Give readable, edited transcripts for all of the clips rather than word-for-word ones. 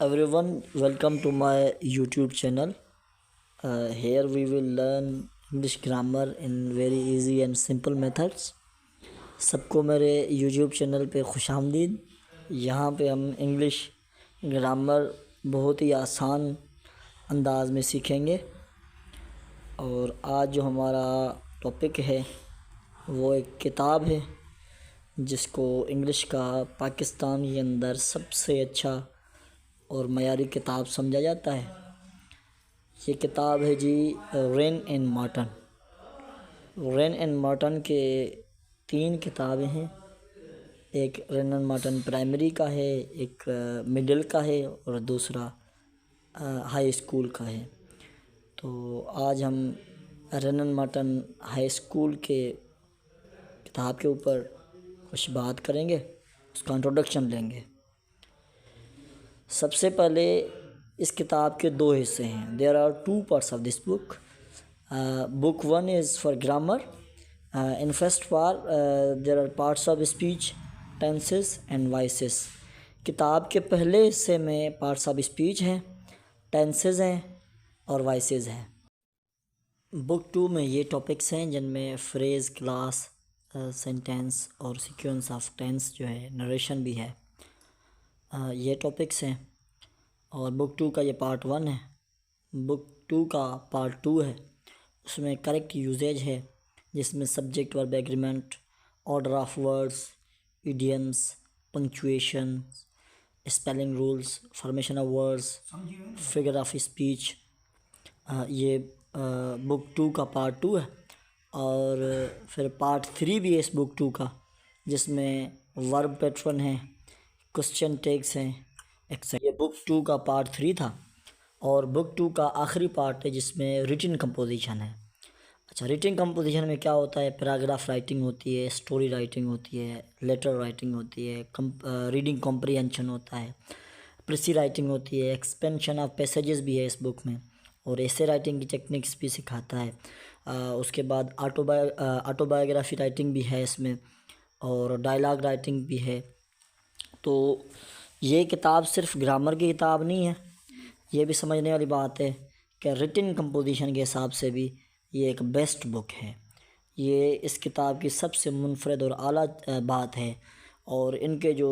everyone, welcome to my YouTube channel. Here we will learn English grammar in very easy and simple methods. सबको मेरे YouTube channel पे खुश आमदीद। यहाँ पे हम इंग्लिश ग्रामर बहुत ही आसान अंदाज में सीखेंगे। और आज जो हमारा टॉपिक है वो एक किताब है जिसको इंग्लिश का पाकिस्तान के अंदर सबसे अच्छा और मयारी किताब समझा जाता है। ये किताब है जी Wren and Martin. Wren and Martin के 3 किताबें हैं। एक रेन एंड मार्टन प्राइमरी का है, एक मिडिल का है और दूसरा हाई स्कूल का है। तो आज हम rain and Marton high school के किताब के ऊपर कुछ बात करेंगे, उसका इंट्रोडक्शन लेंगे। सबसे पहले इस किताब के 2 हिस्से हैं। There are 2 parts of this book. Book 1 is for grammar. In first part there are parts of speech, tenses and voices. किताब के पहले हिस्से में पार्ट्स ऑफ स्पीच हैं, टेंसेस हैं और वॉइसेस हैं। बुक 2 में ये टॉपिक्स हैं जिनमें फ्रेज़, क्लास, सेंटेंस और सीक्वेंस ऑफ टेंस जो है, नरेशन भी है। ये टॉपिक्स हैं। और बुक 2 का ये पार्ट 1 है। बुक 2 का पार्ट 2 है, उसमें करेक्ट यूजेज है जिसमें subject verb agreement, order of words, idioms, punctuation, spelling rules, formation of words, figure of speech. ये बुक 2 का पार्ट 2 है। और फिर पार्ट 3 भी है इस बुक 2 का, जिसमें वर्ब पैटर्न है, क्वेश्चन टैग्स हैं, एक्सेट्रा। ये बुक 2 का पार्ट 3 था। और बुक 2 का आखिरी पार्ट है जिसमें रिटन कंपोजिशन है। अच्छा, रिटन कंपोजिशन में क्या होता है? पैराग्राफ राइटिंग होती है, स्टोरी राइटिंग होती है, लेटर राइटिंग होती है, रीडिंग कॉम्प्रिहेंशन होता है, प्रेसी राइटिंग होती है, एक्सपेंशन ऑफ पैसेजेस भी है इस बुक में, और ऐसे राइटिंग की टेक्निक्स भी सिखाता है। उसके बाद ऑटोबायोग्राफी राइटिंग भी है इसमें, और डायलॉग राइटिंग भी है। तो ये किताब सिर्फ ग्रामर की किताब नहीं है। ये भी समझने वाली बात है कि रिटन कंपोजिशन के हिसाब से भी ये एक बेस्ट बुक है। ये इस किताब की सबसे मुनफरद और आला बात है। और इनके जो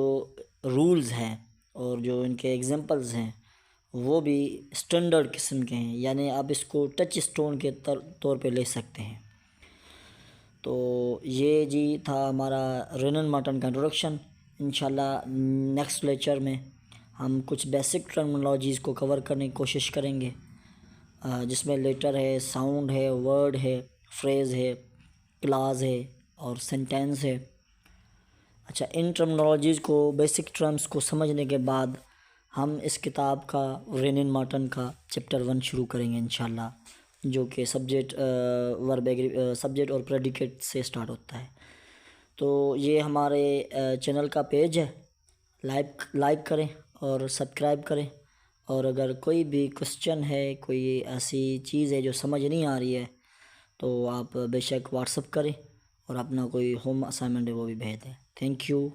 रूल्स हैं और जो इनके एग्जांपल्स हैं वो भी स्टैंडर्ड किस्म के हैं, यानी आप इसको टच स्टोन के तौर पे ले सकते हैं। तो ये जी था हमारा रेन एंड मार्टन का इंट्रोडक्शन। इंशाल्लाह नेक्स्ट लेक्चर में हम कुछ बेसिक टर्मिनोलॉजीज़ को कवर करने की कोशिश करेंगे, जिसमें लेटर है, साउंड है, वर्ड है, फ्रेज़ है, क्लास है और सेंटेंस है। अच्छा, इन टर्मिनोलॉजीज़ को, बेसिक टर्म्स को समझने के बाद हम इस किताब का रेन एंड मार्टन का चैप्टर 1 शुरू करेंगे इंशाल्लाह, जो कि सब्जेक्ट सब्जेक्ट और प्रेडिकेट से स्टार्ट होता है। तो ये हमारे चैनल का पेज है, लाइक करें और सब्सक्राइब करें। और अगर कोई भी क्वेश्चन है, कोई ऐसी चीज़ है जो समझ नहीं आ रही है, तो आप बेशक व्हाट्सअप करें और अपना कोई होम असाइनमेंट है वो भी भेज दें। Thank you.